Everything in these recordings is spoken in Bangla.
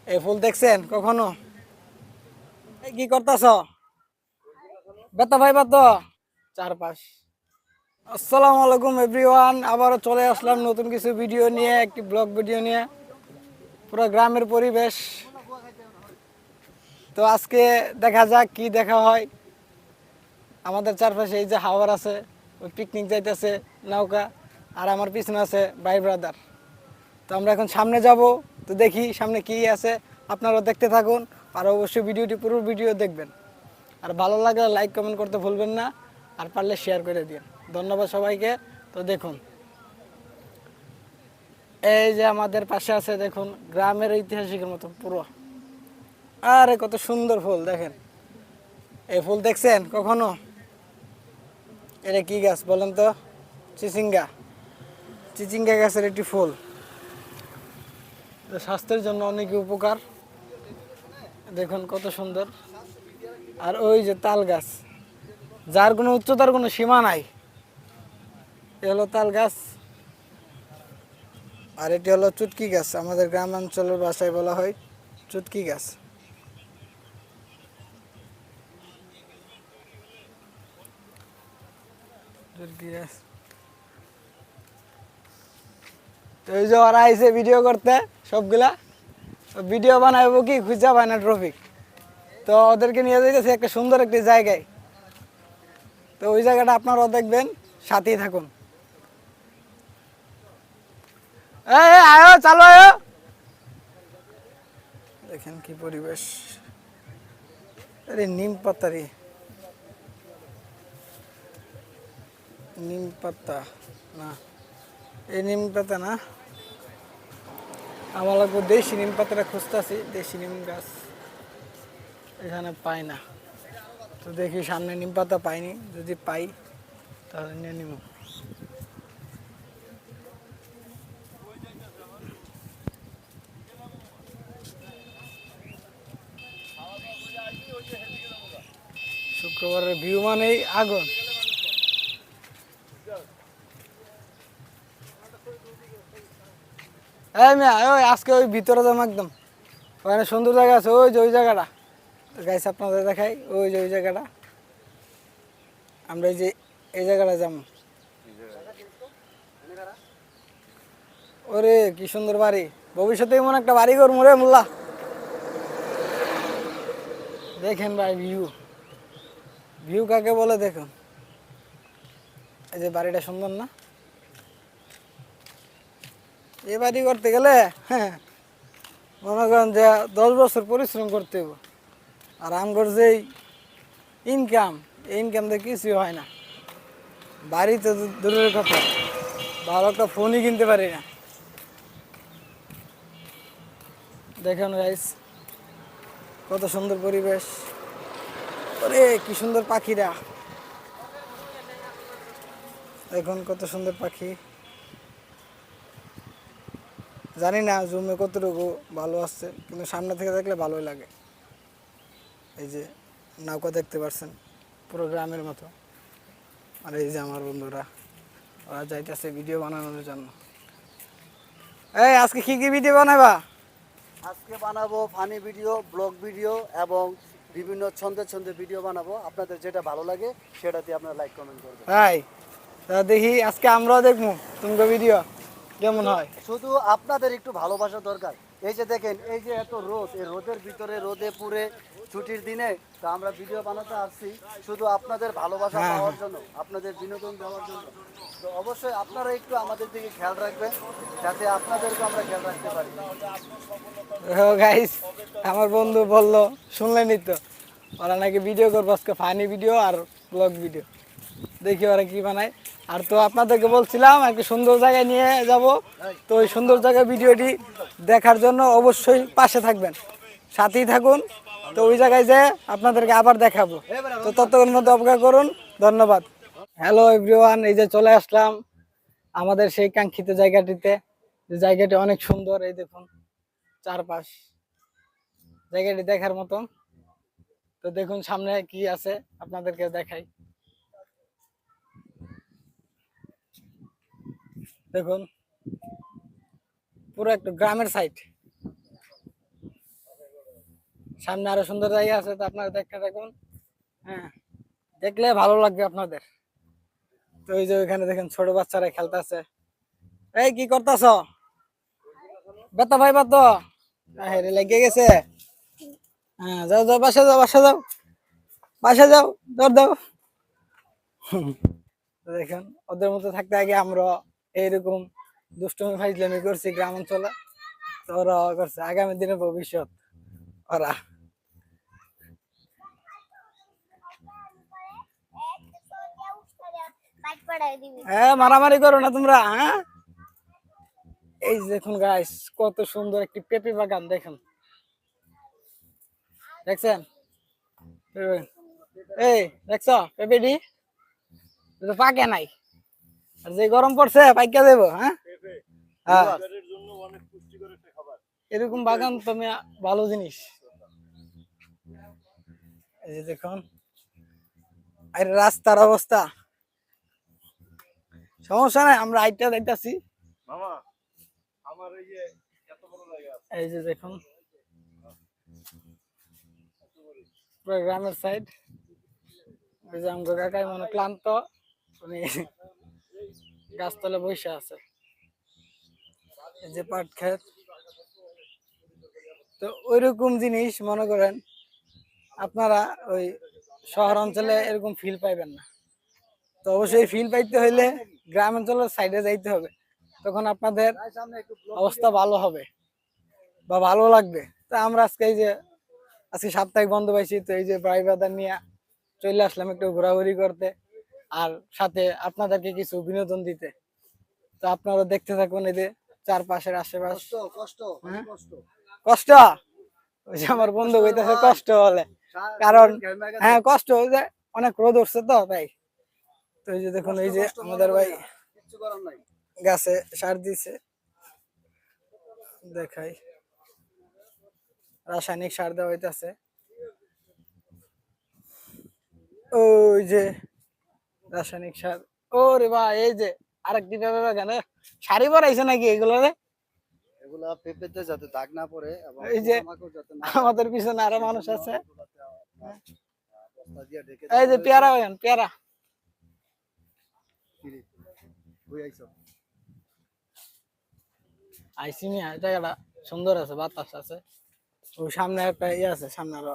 এই ফুল দেখছেন কখনো? কি করতেছ? বেতা ভাই বাদ চারপাশ। আসসালামু আলাইকুম এভরিওয়ান, আবারও চলে আসলাম নতুন কিছু ভিডিও নিয়ে, একটি ব্লগ ভিডিও নিয়ে। পুরো গ্রামের পরিবেশ। তো আজকে দেখা যাক কি দেখা হয়। আমাদের চারপাশে এই যে হাওর আছে, ওই পিকনিক যাইতেছে নৌকা, আর আমার পিছনে আছে ভাই ব্রাদার। তো আমরা এখন সামনে যাব, তো দেখি সামনে কি আছে। আপনারাও দেখতে থাকুন, আর অবশ্যই ভিডিওটি পুরো ভিডিও দেখবেন। আর ভালো লাগলে লাইক কমেন্ট করতে ভুলবেন না, আর পারলে শেয়ার করে দিন। ধন্যবাদ সবাইকে। তো দেখুন, এই যে আমাদের পাশে আছে, দেখুন গ্রামের ঐতিহাসিকের মতো পুরো। আরে কত সুন্দর ফুল দেখেন। এই ফুল দেখছেন কখনো? এটা কি গাছ বলেন তো? চিচিঙ্গা। চিচিঙ্গা গাছের একটি ফুল। স্বাস্থ্যের জন্য অনেক উপকার। দেখুন কত সুন্দর। আর ওই যে তাল গাছ, যার কোনো উচ্চতার কোনো সীমা নাই। এ হলো তাল গাছ। আর এটি হলো চুটকি গাছ, আমাদের গ্রামাঞ্চলের ভাষায় বলা হয় চুটকি গাছ। চুটকি গাছ। তো এই যে ওরা আইসে ভিডিও করতে, সবগুলা ভিডিও বানাবো কি খুঁজা পায় না ট্রফিক। তো ওদেরকে নিয়ে যাইতেছে একটা সুন্দর একটি জায়গায়। তো ওই জায়গাটা আপনারাও দেখবেন, সাথেই থাকুন। আয়ো চালো আয়ো। দেখেন কি পরিবেশ। আরে নিম পাতা রে, নিম পাতা না, এই নিম পাতা না। আমার লাগবে দেশি নিম পাতাটা খুঁজতেছি, দেশি নিম গাছ এখানে পাই না। তো দেখি সামনে নিম পাতা পাইনি, যদি পাই তাহলে নিয়ে নিব। শুক্রবারের ভিউ মানেই আগুন। এই মেয়া, ওই আজকে ওই ভিতরে যাবো একদম, ওখানে সুন্দর জায়গা আছে, ওই যে ওই জায়গাটা। তো গাইছে আপনাদের দেখাই, ওই যে ওই জায়গাটা। আমরা এই যে এই জায়গাটা যাবো। ওরে কি সুন্দর বাড়ি, ভবিষ্যতে এমন একটা বাড়ি করবো রে মোল্লা। দেখেন ভাই ভিউ, ভিউ কাকে বলে দেখুন। এই যে বাড়িটা সুন্দর না? এই বাড়ি করতে গেলে হ্যাঁ মনে করেন যে 10 বছর পরিশ্রম করতে হবে। আর আমগর যেই ইনকাম, এই ইনকাম দিয়ে কিছু হয় না। বাড়িতে দূরের কথা, ভালো একটা ফোনই কিনতে পারি না। দেখুন গাইস, কত সুন্দর পরিবেশ। ওরে কি সুন্দর পাখিরা, দেখুন কত সুন্দর পাখি। জানি না জুমে কতটুকু ভালো আসছে, কিন্তু সামনে থেকে দেখলে ভালোই লাগে। এই যে নৌকা দেখতে পাচ্ছেন, পুরো গ্রামের মতো। আর এই যে আমার বন্ধুরা, ওরা যাইতেছে ভিডিও বানানোর জন্য। এই আজকে কি কি ভিডিও বানাবা? আজকে বানাবো ফানি ভিডিও, ব্লগ ভিডিও এবং বিভিন্ন ছন্দে ছন্দে ভিডিও বানাবো। আপনাদের যেটা ভালো লাগে সেটাতে আপনারা লাইক কমেন্ট করবেন। তাই তা দেখি আজকে আমরাও দেখবো তোমাকে ভিডিও কেমন হয়। শুধু আপনাদের একটু ভালোবাসা দরকার। এই যে দেখেন, এই যে এত রোদ, এই রোদের ভিতরে রোদে পুড়ে ছুটির দিনে তো আমরা ভিডিও বানাতে আসছি শুধু আপনাদের ভালোবাসা হ্যাঁ পাওয়ার হ্যাঁ। জন্য, আপনাদের বিনোদন দেওয়ার জন্য। তো অবশ্যই আপনারা একটু আমাদের দিকে খেয়াল রাখবেন, যাতে আপনাদেরকে আমরা খেয়াল রাখতে পারি। ও গাইস, আমার বন্ধু বললো, শুনলেনই তো, ওরা নাকি ভিডিও করবো আজকে, ফানি ভিডিও আর ব্লগ ভিডিও। দেখি ওরা কি বানায়। আর তো আপনাদেরকে বলছিলাম একটা সুন্দর জায়গায় নিয়ে যাব। তো ওই সুন্দর জায়গায় ভিডিওটি দেখার জন্য অবশ্যই পাশে থাকবেন, সাথেই থাকুন। তো ওই জায়গায় যেয়ে আপনাদেরকে আবার দেখাবো। তো ততক্ষণের মধ্যে অপেক্ষা করুন। ধন্যবাদ। হ্যালো এভরিওয়ান, এই যে চলে আসলাম আমাদের সেই কাঙ্ক্ষিত জায়গাটিতে। যে জায়গাটি অনেক সুন্দর, এই দেখুন চারপাশ, জায়গাটি দেখার মতো। তো দেখুন সামনে কি আছে, আপনাদেরকে দেখাই। দেখুন পুরো একটা গ্রামের সাইড। সামনে আরো সুন্দর জায়গা আছে, তো আপনারা দেখতে থাকুন। হ্যাঁ, দেখলে ভালো লাগবে আপনাদের। তো এই যে ওইখানে দেখেন ছোট বাচ্চারা খেলতেছে। এই কি করতেছ? বেতা ভাই বাতো হেরে লেগে গেছে। হ্যাঁ, যাও যাও, বাসা যাও, বাসা যাও, বাসা যাও, দৌড় দাও। তো দেখেন ওদের মতো থাকতে আগে আমরা এইরকম দুষ্টুমি ফাইজলামি করছি গ্রাম অঞ্চলে, তো ওরা করছে আগামী দিনের ভবিষ্যৎ ওরা। হ্যাঁ, মারামারি করো না তোমরা। হ্যাঁ, এই যে দেখুন গাইস, কত সুন্দর একটি পেঁপে বাগান দেখেন, দেখছেন? এই দেখছো পেঁপেটি? এটা তো পাকে নাই, আর যে গরম পড়ছে পাইকা দেবো। হ্যাঁ, হ্যাঁ, এরকম বাগান তুমি ভালো জিনিস। এই যে দেখুন, আর রাস্তার অবস্থা, সমস্যা নাই, আমরা আইটা দেখতেছি। এই যে দেখুন পুরো গ্রামের সাইড। ওই যে আমগো কাকাই মনে ক্লান্ত, উনি গাছতলে বসে আছে। এই যে পাট ক্ষেত, তো ওইরকম জিনিস মনে করেন আপনারা ওই শহর অঞ্চলে এরকম ফিল পাইবেন না। তো অবশ্যই ফিল পাইতে হইলে গ্রাম অঞ্চলের সাইডে যাইতে হবে, তখন আপনাদের অবস্থা ভালো হবে বা ভালো লাগবে। তো আমরা আজকে এই যে আজকে সাপ্তাহিক বন্ধ পাইছি, তো এই যে ভাই বাদার নিয়ে চলে আসলাম একটু ঘোরাঘুরি করতে, আর সাথে আপনাদেরকে কিছু বিনোদন দিতে। তো আপনারা দেখতে থাকুন এই যে চারপাশের আশেপাশ। হ্যাঁ? কষ্ট, ওই যে আমার বন্ধু কইতেছে কষ্ট বলে, কারণ হ্যাঁ কষ্ট, ওই যে অনেক রোদ উঠছে তো তাই। তো এই যে দেখুন, এই যে আমাদের ভাই গাছে সার দিছে, দেখাই রাসায়নিক সার দেওয়া হইতাছে। ওই যে রাসায়নিক সার, ওরে ভাই এই যে আরেকটি পেঁপে বাগান, সারি বানাইছে নাকি এগুলো রে? এগুলা পেঁপেতে যাতে দাগ না পড়ে এবং এই যে পোকামাকড় যাতে না আমাদের পিছনে আরো মানুষ আছে। বস্তা দিয়ে ঢেকে এই যে পেয়ারা বাগান, পেয়ারা। আইসিমি জায়গাটা সুন্দর আছে, বাতাস আছে। ওই সামনে একটা ইয়ে আছে, সামনে আরো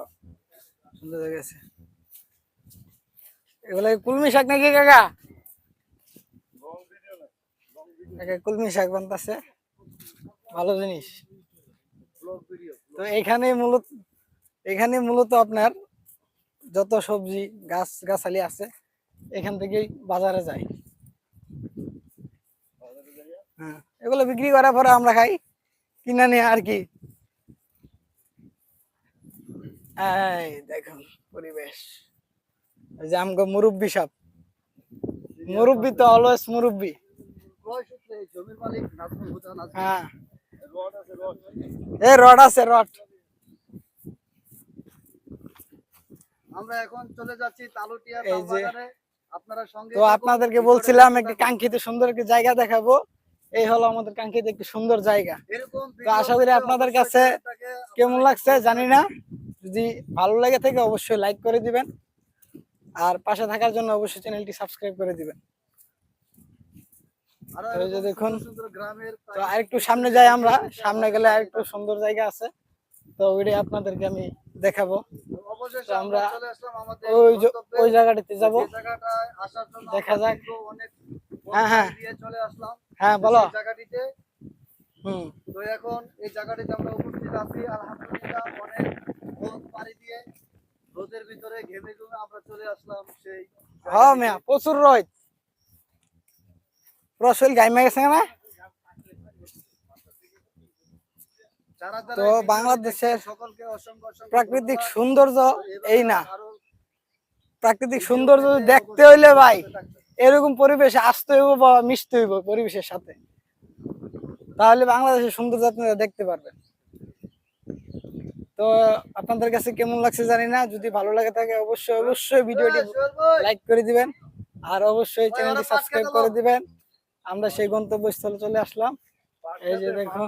সুন্দর জায়গা আছে। এগুলো কুলমি শাক নাকি কাকা? কাকা কুলমি শাক বানতেছে, ভালো জিনিস। তো এখানে মূলত আপনার যত সবজি গাছ গাছালি আছে এখান থেকেই বাজারে যায়। হ্যাঁ, এগুলো বিক্রি করার পরে আমরা খাই, কিনা নিয়ে আর কি। এই দেখুন পরিবেশ, ওই যে আমগো মুরব্বি সাহেব, মুরব্বি তো অলওয়েজ মুরব্বি। জমির মালিক নাজমুল হুদা নাজমুল। হ্যাঁ, এই রড আছে, রড। আমরা এখন চলে যাচ্ছি তালুটিয়া এই যে বাজারে। আপনারা সঙ্গে তো আপনাদেরকে বলছিলাম একটি কাঙ্ক্ষিত সুন্দর একটি জায়গা দেখাবো। এই হলো আমাদের কাঙ্ক্ষিত একটি সুন্দর জায়গা। এরকম তো আশা করি আপনাদের কাছে কেমন লাগছে জানি না, যদি ভালো লাগে থাকে অবশ্যই লাইক করে দিবেন, আর পাশে থাকার জন্য অবশ্যই চ্যানেলটি সাবস্ক্রাইব করে দিবেন। তো এই যে দেখুন, গ্রামের তো আরেকটু সামনে যাই আমরা, সামনে গেলে আরেকটু সুন্দর জায়গা আছে, তো ওইটাই আপনাদেরকে আমি দেখাবো। অবশেষে তো আমরা চলে আসলাম আমাদের ওই জায়গাটাতে যাব, যে জায়গাটায় আসার জন্য দেখা যাক। অনেক হ্যাঁ হ্যাঁ দিয়ে চলে আসলাম। হ্যাঁ, বলো। এই জায়গাটিতে তো এখন এই জায়গাটিতে আমরা উপস্থিত আছি, আলহামদুলিল্লাহ অনেক রোদ পাড়ি দিয়ে রোদের ভিতরে ঘেমে ঘেমে আমরা চলে আসলাম সেই হ্যাঁ মিয়া, প্রচুর রোদ, পুরো শরীর গাইমে গেছে না। তো বাংলাদেশের সকলকে অসংখ্য অসংখ্য প্রাকৃতিক সৌন্দর্য এই না, প্রাকৃতিক সৌন্দর্য দেখতে হইলে ভাই এরকম পরিবেশে আসতে হইব বা মিশতে হইব পরিবেশের সাথে, তাহলে বাংলাদেশের সৌন্দর্য আপনারা দেখতে পারবেন। তো আপনাদের কাছে কেমন লাগছে জানি না, যদি ভালো লাগে থাকে অবশ্যই ভিডিওটি লাইক করে দিবেন, আর অবশ্যই চ্যানেলটি সাবস্ক্রাইব করে দিবেন। আমরা সেই গন্তব্যস্থলে চলে আসলাম। এই যে দেখুন,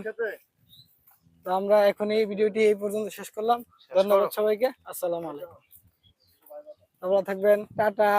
তো আমরা এখন এই ভিডিওটি এই পর্যন্ত শেষ করলাম। ধন্যবাদ সবাইকে, আসসালামু আলাইকুম। ভালো থাকবেন, টাটা।